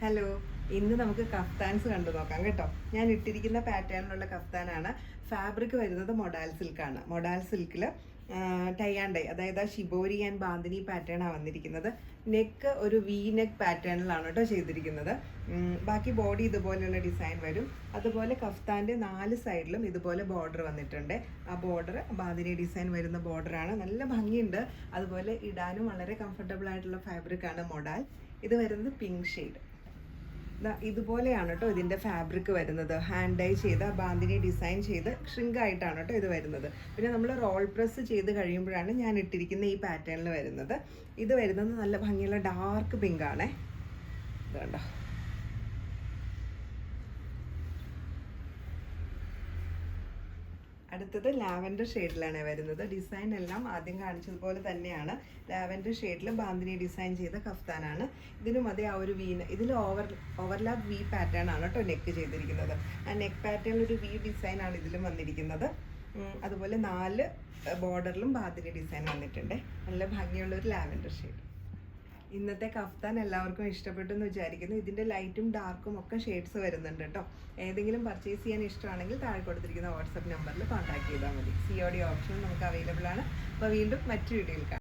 Hello, ഇന്ന് നമുക്ക് kaftans കണ്ടു നോക്കാം കേട്ടോ. ഞാൻ ഇട്ടിരിക്കുന്ന പാറ്റേണിലുള്ള കഫ്താനാണ്. ഫാബ്രിക് വരുന്നത് മൊഡാൽ സിൽക്കാണ്. മൊഡാൽ സിൽക്കിൽ ടൈ ആൻഡ് ഡൈ, അതായത് ഷിബോരി ആൻഡ് ബാന്തിനി പാറ്റേണാണ് വന്നിരിക്കുന്നത്. നെക്ക് ഒരു വി നെക്ക് പാറ്റേണിലാണ് കേട്ടോ ചെയ്തിരിക്കുന്നത്. ബാക്കി ബോഡി ഇതുപോലെയുള്ള ഡിസൈൻ വരും. അതുപോലെ കഫ്താൻ്റെ 4 സൈഡിലും ഇതുപോലെ ബോർഡർ വന്നിട്ടുണ്ട്. ആ ബോർഡർ ബാന്തിനി ഡിസൈൻ വരുന്ന ബോർഡറാണ്. നല്ല ഭംഗിയുണ്ട്. അതുപോലെ ഇടാനും വളരെ കംഫർട്ടബിൾ ആയിട്ടുള്ള ഫാബ്രിക്കാണ് മൊഡാൽ. ഇത് വരുന്നത് പിങ്ക് ഷെയ്ഡ്. ഇതുപോലെയാണ് കേട്ടോ ഇതിൻ്റെ ഫാബ്രിക് വരുന്നത്. ഹാൻഡ് ഡൈ ചെയ്ത ബാന്തിനി ഡിസൈൻ ചെയ്ത് ഷ്രിങ്ക് ആയിട്ടാണ് കേട്ടോ ഇത് വരുന്നത്. പിന്നെ നമ്മൾ റോൾ പ്രസ് ചെയ്ത് കഴിയുമ്പോഴാണ് ഞാൻ ഇട്ടിരിക്കുന്ന ഈ പാറ്റേണിൽ വരുന്നത്. ഇത് വരുന്നത് നല്ല ഭംഗിയുള്ള ഡാർക്ക് പിങ്ക് ആണേ. ഇത് കണ്ടോ. അടുത്തത് ലാവൻഡർ ഷെയ്ഡിലാണ് വരുന്നത്. ഡിസൈൻ എല്ലാം ആദ്യം കാണിച്ചതുപോലെ തന്നെയാണ്. ലാവൻഡർ ഷെയ്ഡിൽ ബാന്തിനി ഡിസൈൻ ചെയ്ത കഫ്താനാണ്. ഇതിനും അതേ ആ ഒരു ഇതിൽ ഓവർലാപ്പ് വി പാറ്റേൺ ആണ് കേട്ടോ നെക്ക് ചെയ്തിരിക്കുന്നത്. ആ നെക്ക് പാറ്റേണിൽ ഒരു വി ഡിസൈനാണ് ഇതിലും വന്നിരിക്കുന്നത്. അതുപോലെ 4 ബോർഡറിലും ബാന്തിനി ഡിസൈൻ വന്നിട്ടുണ്ട്. നല്ല ഭംഗിയുള്ള ഒരു ലാവൻഡർ ഷെയ്ഡ്. ഇന്നത്തെ കഫ്താൻ എല്ലാവർക്കും ഇഷ്ടപ്പെട്ടു എന്ന് വിചാരിക്കുന്നു. ഇതിൻ്റെ ലൈറ്റും ഡാർക്കും ഒക്കെ ഷെയ്ഡ്സ് വരുന്നുണ്ട് കേട്ടോ. ഏതെങ്കിലും പർച്ചേസ് ചെയ്യാൻ ഇഷ്ടമാണെങ്കിൽ താഴെ കൊടുത്തിരിക്കുന്ന വാട്സപ്പ് നമ്പറിൽ കോൺടാക്ട് ചെയ്താൽ മതി. COD ഓപ്ഷൻ നമുക്ക് അവൈലബിൾ ആണ്. അപ്പോൾ വീണ്ടും മറ്റു വീഡിയോയിൽ കാണാം.